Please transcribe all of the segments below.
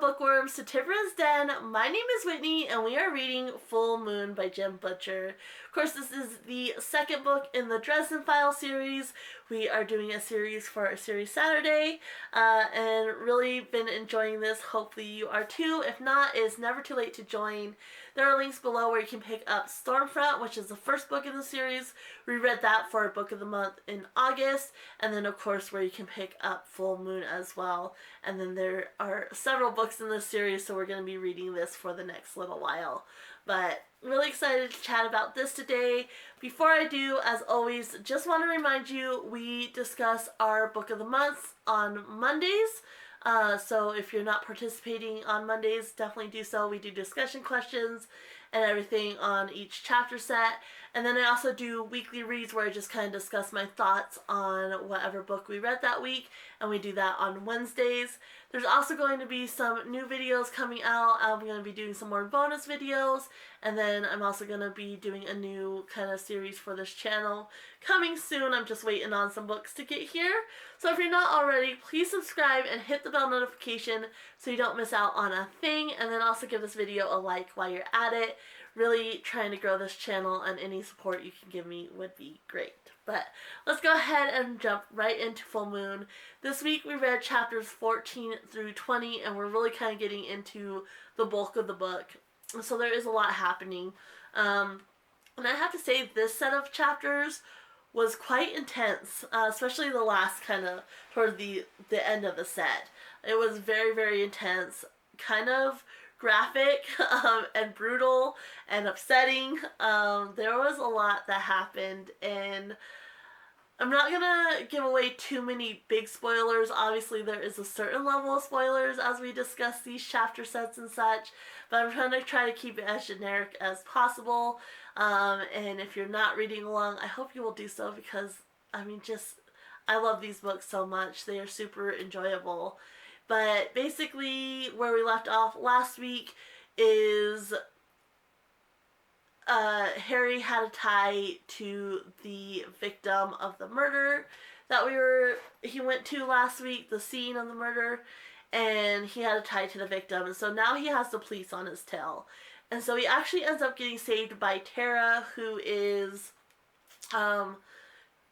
bookworms, to Tibra's Den. My name is Whitney, and we are reading Full Moon by Jim Butcher. Of course, this is the second book in the Dresden Files series. We are doing a series for a series Saturday, and really been enjoying this. Hopefully you are too. If not, it's never too late to join. There are links below where you can pick up Stormfront, which is the first book in the series. We read that for our book of the month in August, and then of course where you can pick up Full Moon as well. And then there are several books in this series, so we're going to be reading this for the next little while. But really excited to chat about this today. Before I do, as always, just want to remind you, we discuss our book of the month on Mondays. So if you're not participating on Mondays, definitely do so. We do discussion questions and everything on each chapter set. And then I also do weekly reads where I just kind of discuss my thoughts on whatever book we read that week, and we do that on Wednesdays. There's also going to be some new videos coming out. I'm going to be doing some more bonus videos, and then I'm also going to be doing a new kind of series for this channel coming soon. I'm just waiting on some books to get here. So if you're not already, please subscribe and hit the bell notification so you don't miss out on a thing, and then also give this video a like while you're at it. Really trying to grow this channel, and any support you can give me would be great. But let's go ahead and jump right into Full Moon. This week we read chapters 14 through 20, and we're really kind of getting into the bulk of the book. So there is a lot happening. And I have to say, this set of chapters was quite intense, especially the last kind of toward the end of the set. It was very, very intense, kind of graphic and brutal and upsetting. There was a lot that happened, and I'm not gonna give away too many big spoilers. Obviously there is a certain level of spoilers as we discuss these chapter sets and such, but I'm try to keep it as generic as possible. And if you're not reading along, I hope you will do so, because I love these books so much. They are super enjoyable. But basically, where we left off last week is Harry had a tie to the victim of the murder that he went to last week, the scene of the murder, and he had a tie to the victim. And so now he has the police on his tail. And so he actually ends up getting saved by Tara, who is,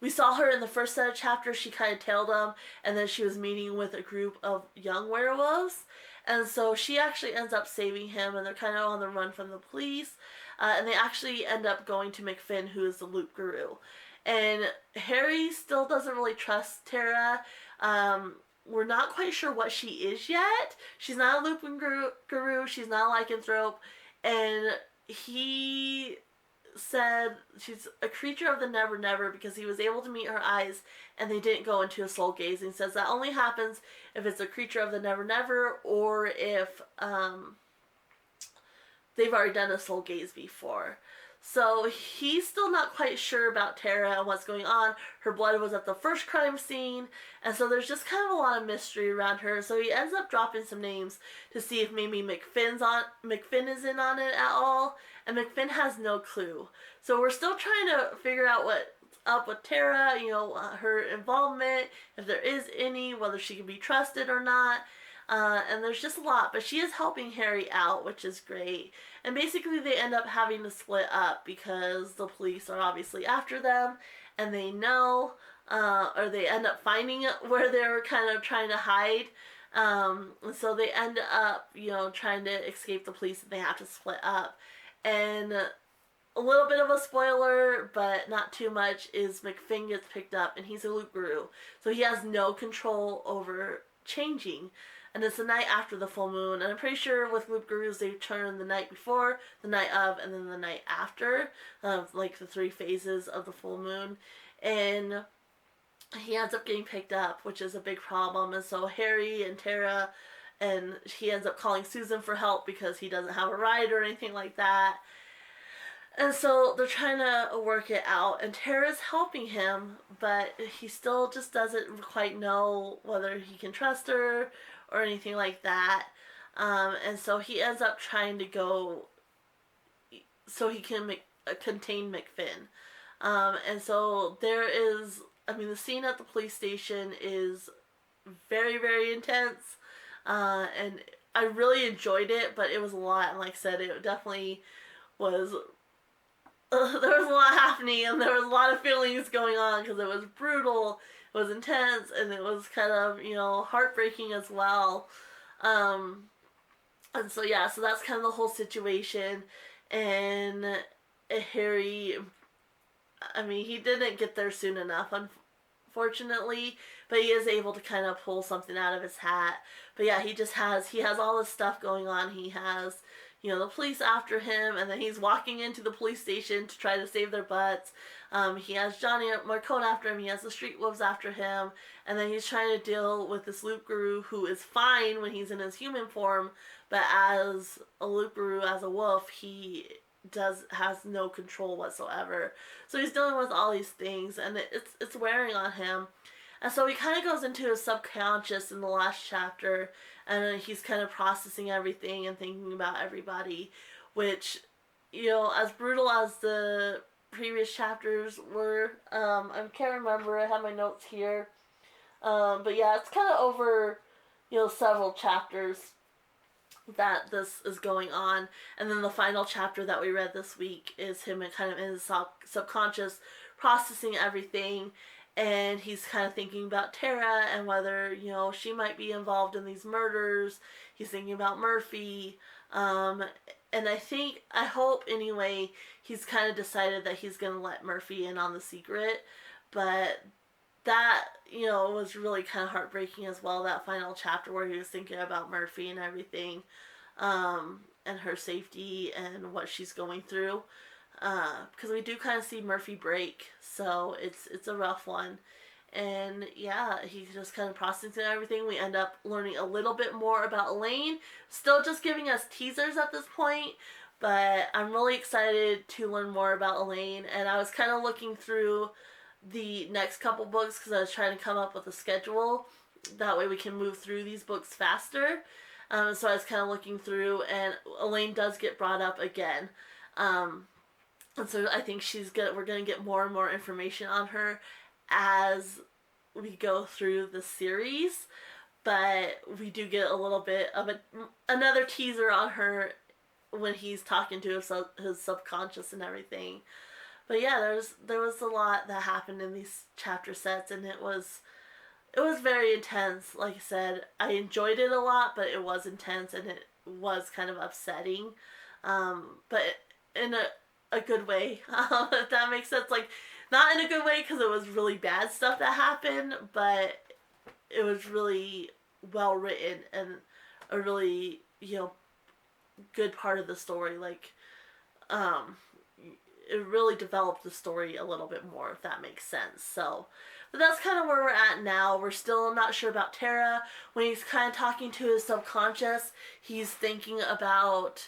we saw her in the first set of chapters. She kind of tailed him, and then she was meeting with a group of young werewolves. And so she actually ends up saving him, and they're kind of on the run from the police. And they actually end up going to McFinn, who is the loop guru. And Harry still doesn't really trust Tara. We're not quite sure what she is yet. She's not a loop guru. She's not a lycanthrope. And he said she's a creature of the never never because he was able to meet her eyes and they didn't go into a soul gaze. And he says that only happens if it's a creature of the never never, or if they've already done a soul gaze before. So he's still not quite sure about Tara and what's going on. Her blood was at the first crime scene, and so there's just kind of a lot of mystery around her. So he ends up dropping some names to see if maybe McFinn is in on it at all, and McFinn has no clue. So we're still trying to figure out what's up with Tara, her involvement, if there is any, whether she can be trusted or not. And there's just a lot, but she is helping Harry out, which is great. And basically they end up having to split up because the police are obviously after them, and they know, or they end up finding it where they were kind of trying to hide. And so they end up, trying to escape the police, and they have to split up. And a little bit of a spoiler, but not too much, is McFinn gets picked up, and he's a loop guru. So he has no control over changing. And it's the night after the full moon, and I'm pretty sure with loop gurus they turn the night before, the night of, and then the night after, like the 3 phases of the full moon. And he ends up getting picked up, which is a big problem. And so Harry and Tara, and he ends up calling Susan for help because he doesn't have a ride or anything like that. And so they're trying to work it out, and Tara's helping him, but he still just doesn't quite know whether he can trust her or anything like that. And so he ends up trying to go so he can contain McFinn. And so there is, the scene at the police station is very, very intense. And I really enjoyed it, but it was a lot, and like I said, it definitely was. There was a lot happening, and there was a lot of feelings going on because it was brutal, it was intense, and it was kind of heartbreaking as well. Um, and so yeah, so that's kind of the whole situation, and Harry. I mean, he didn't get there soon enough, unfortunately, but he is able to kind of pull something out of his hat. But yeah, he has all this stuff going on. He has the police after him, and then he's walking into the police station to try to save their butts. He has Johnny Marcone after him. He has the Street Wolves after him, and then he's trying to deal with this Loop Guru who is fine when he's in his human form, but as a Loop Guru, as a wolf, he has no control whatsoever. So he's dealing with all these things, and it's wearing on him. And so he kind of goes into his subconscious in the last chapter, and he's kind of processing everything and thinking about everybody, which, as brutal as the previous chapters were, I can't remember, I have my notes here, but yeah, it's kind of over, several chapters that this is going on. And then the final chapter that we read this week is him kind of in his subconscious processing everything, and he's kind of thinking about Tara and whether she might be involved in these murders. He's thinking about Murphy, and I hope anyway, he's kind of decided that he's gonna let Murphy in on the secret. But that was really kind of heartbreaking as well, that final chapter where he was thinking about Murphy and everything, and her safety and what she's going through, because we do kind of see Murphy break, so it's a rough one. And yeah, he's just kind of processing everything. We end up learning a little bit more about Elaine, still just giving us teasers at this point, but I'm really excited to learn more about Elaine. And I was kind of looking through the next couple books because I was trying to come up with a schedule. That way we can move through these books faster. So I was kind of looking through, and Elaine does get brought up again. And so I think we're gonna get more and more information on her as we go through the series. But we do get a little bit of another teaser on her when he's talking to his subconscious and everything. But yeah, there was a lot that happened in these chapter sets, and it was very intense. Like I said, I enjoyed it a lot, but it was intense and it was kind of upsetting, but in a good way, if that makes sense. Like, not in a good way because it was really bad stuff that happened, but it was really well written and a really good part of the story. Like, it really developed the story a little bit more, if that makes sense. So, but that's kind of where we're at now. We're still not sure about Tara. When he's kind of talking to his subconscious, he's thinking about,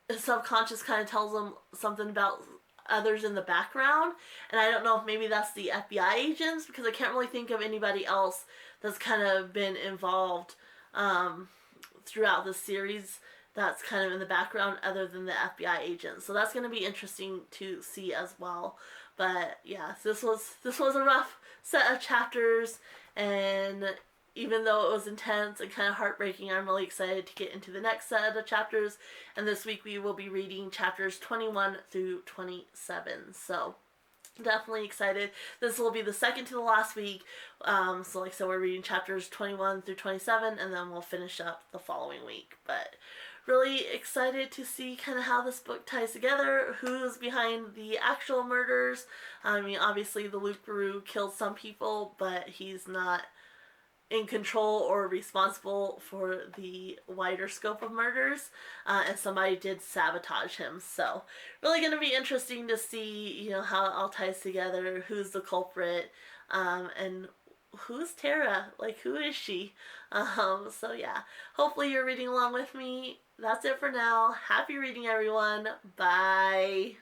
his subconscious kind of tells him something about others in the background, and I don't know if maybe that's the FBI agents, because I can't really think of anybody else that's kind of been involved throughout the series that's kind of in the background other than the FBI agents. So that's going to be interesting to see as well. But yeah, this was a rough set of chapters, and even though it was intense and kind of heartbreaking, I'm really excited to get into the next set of chapters. And this week we will be reading chapters 21 through 27. So definitely excited. This will be the second to the last week. So like I said, we're reading chapters 21 through 27, and then we'll finish up the following week. But really excited to see kind of how this book ties together, who's behind the actual murders. I mean, obviously the Loop Guru killed some people, but he's not in control or responsible for the wider scope of murders, and somebody did sabotage him. So really going to be interesting to see how it all ties together, who's the culprit, and who's Tara, like who is she. So yeah, hopefully you're reading along with me. That's it for now. Happy reading, everyone. Bye.